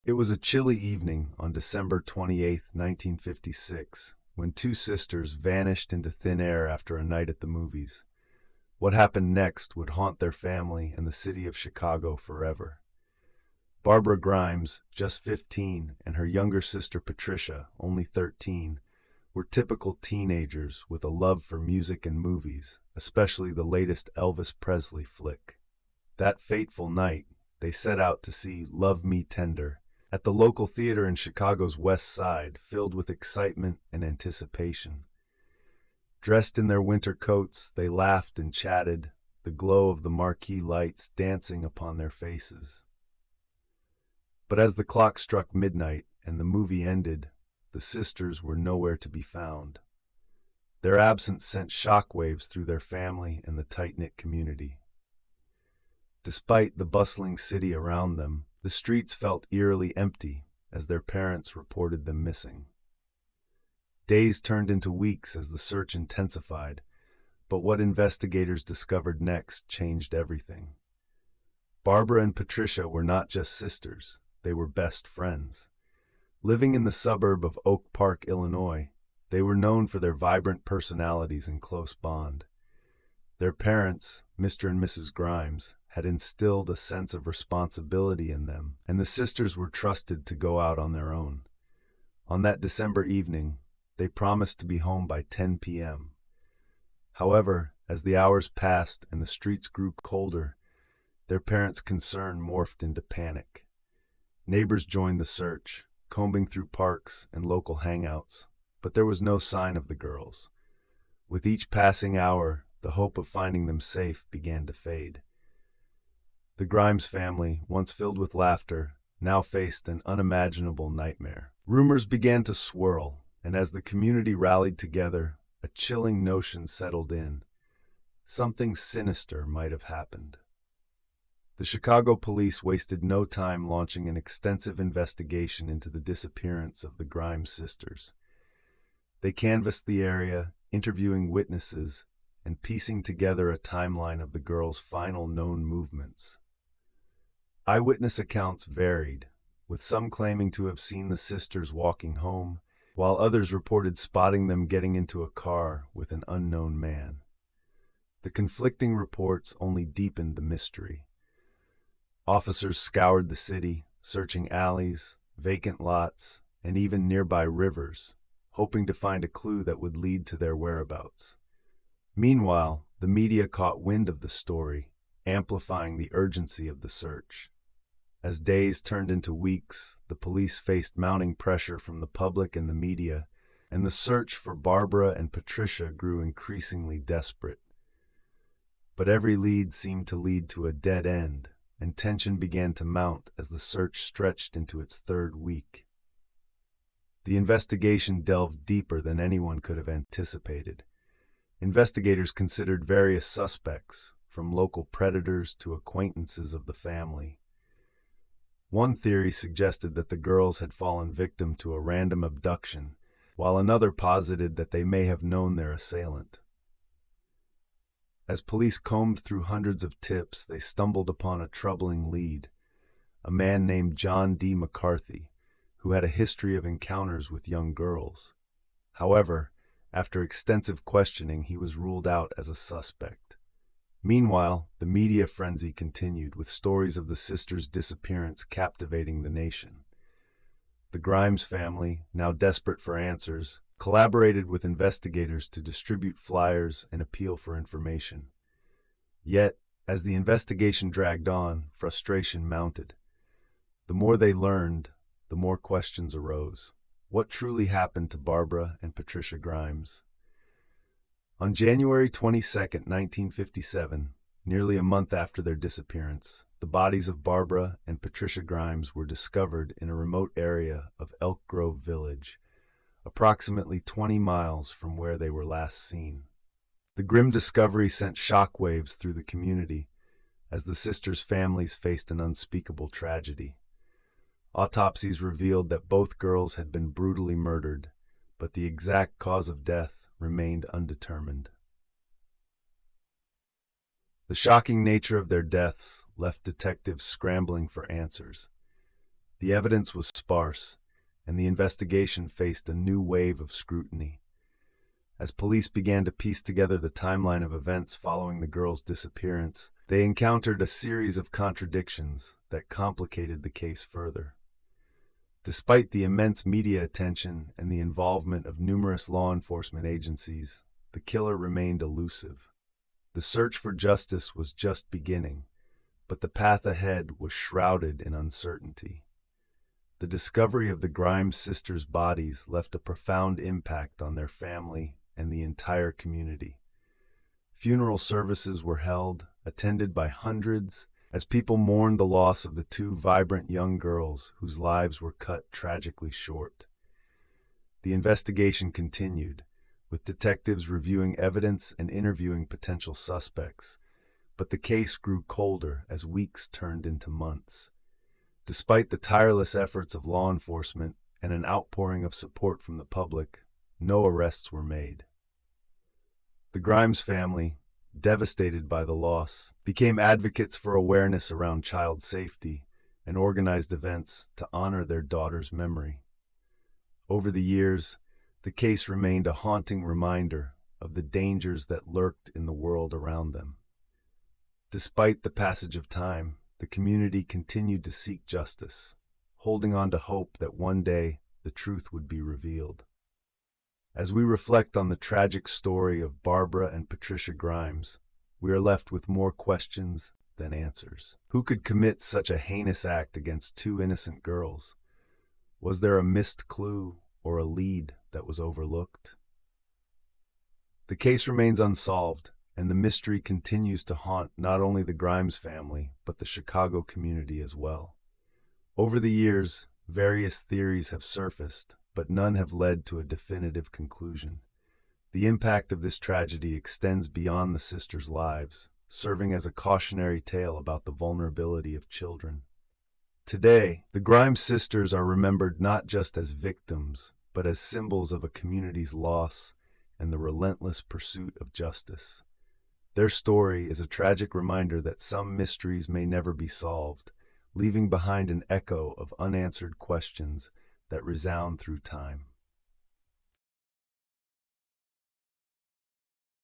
It was a chilly evening on December 28th, 1956, when two sisters vanished into thin air after a night at the movies. What happened next would haunt their family and the city of Chicago forever. Barbara Grimes, just 15, and her younger sister Patricia, only 13, were typical teenagers with a love for music and movies, especially the latest Elvis Presley flick. That fateful night, they set out to see Love Me Tender at the local theater in Chicago's West Side, filled with excitement and anticipation. Dressed in their winter coats, they laughed and chatted, the glow of the marquee lights dancing upon their faces. But as the clock struck midnight and the movie ended, the sisters were nowhere to be found. Their absence sent shockwaves through their family and the tight-knit community. Despite the bustling city around them, the streets felt eerily empty as their parents reported them missing. Days turned into weeks as the search intensified, but what investigators discovered next changed everything. Barbara and Patricia were not just sisters, they were best friends. Living in the suburb of Oak Park, Illinois, they were known for their vibrant personalities and close bond. Their parents, Mr. and Mrs. Grimes, had instilled a sense of responsibility in them, and the sisters were trusted to go out on their own. On that December evening, they promised to be home by 10 p.m. However, as the hours passed and the streets grew colder, their parents' concern morphed into panic. Neighbors joined the search, combing through parks and local hangouts, but there was no sign of the girls. With each passing hour, the hope of finding them safe began to fade. The Grimes family, once filled with laughter, now faced an unimaginable nightmare. Rumors began to swirl, and as the community rallied together, a chilling notion settled in. Something sinister might have happened. The Chicago police wasted no time launching an extensive investigation into the disappearance of the Grimes sisters. They canvassed the area, interviewing witnesses, and piecing together a timeline of the girls' final known movements. Eyewitness accounts varied, with some claiming to have seen the sisters walking home, while others reported spotting them getting into a car with an unknown man. The conflicting reports only deepened the mystery. Officers scoured the city, searching alleys, vacant lots, and even nearby rivers, hoping to find a clue that would lead to their whereabouts. Meanwhile, the media caught wind of the story, amplifying the urgency of the search. As days turned into weeks, the police faced mounting pressure from the public and the media, and the search for Barbara and Patricia grew increasingly desperate. But every lead seemed to lead to a dead end, and tension began to mount as the search stretched into its third week. The investigation delved deeper than anyone could have anticipated. Investigators considered various suspects, from local predators to acquaintances of the family. One theory suggested that the girls had fallen victim to a random abduction, while another posited that they may have known their assailant. As police combed through hundreds of tips, they stumbled upon a troubling lead, a man named John D. McCarthy, who had a history of encounters with young girls. However, after extensive questioning, he was ruled out as a suspect. Meanwhile, the media frenzy continued, with stories of the sisters' disappearance captivating the nation. The Grimes family, now desperate for answers, collaborated with investigators to distribute flyers and appeal for information. Yet, as the investigation dragged on, frustration mounted. The more they learned, the more questions arose. What truly happened to Barbara and Patricia Grimes? On January 22, 1957, nearly a month after their disappearance, the bodies of Barbara and Patricia Grimes were discovered in a remote area of Elk Grove Village, approximately 20 miles from where they were last seen. The grim discovery sent shockwaves through the community as the sisters' families faced an unspeakable tragedy. Autopsies revealed that both girls had been brutally murdered, but the exact cause of death remained undetermined. The shocking nature of their deaths left detectives scrambling for answers. The evidence was sparse, and the investigation faced a new wave of scrutiny. As police began to piece together the timeline of events following the girl's disappearance, they encountered a series of contradictions that complicated the case further. Despite the immense media attention and the involvement of numerous law enforcement agencies, the killer remained elusive. The search for justice was just beginning, but the path ahead was shrouded in uncertainty. The discovery of the Grimes sisters' bodies left a profound impact on their family and the entire community. Funeral services were held, attended by hundreds, as people mourned the loss of the two vibrant young girls whose lives were cut tragically short. The investigation continued, with detectives reviewing evidence and interviewing potential suspects, but the case grew colder as weeks turned into months. Despite the tireless efforts of law enforcement and an outpouring of support from the public, no arrests were made. The Grimes family, devastated by the loss, became advocates for awareness around child safety and organized events to honor their daughter's memory. Over the years, the case remained a haunting reminder of the dangers that lurked in the world around them. Despite the passage of time, the community continued to seek justice, holding on to hope that one day the truth would be revealed. As we reflect on the tragic story of Barbara and Patricia Grimes, we are left with more questions than answers. Who could commit such a heinous act against two innocent girls? Was there a missed clue or a lead that was overlooked? The case remains unsolved, and the mystery continues to haunt not only the Grimes family, but the Chicago community as well. Over the years, various theories have surfaced, but none have led to a definitive conclusion. The impact of this tragedy extends beyond the sisters' lives, serving as a cautionary tale about the vulnerability of children. Today, the Grimes sisters are remembered not just as victims, but as symbols of a community's loss and the relentless pursuit of justice. Their story is a tragic reminder that some mysteries may never be solved, leaving behind an echo of unanswered questions that resound through time.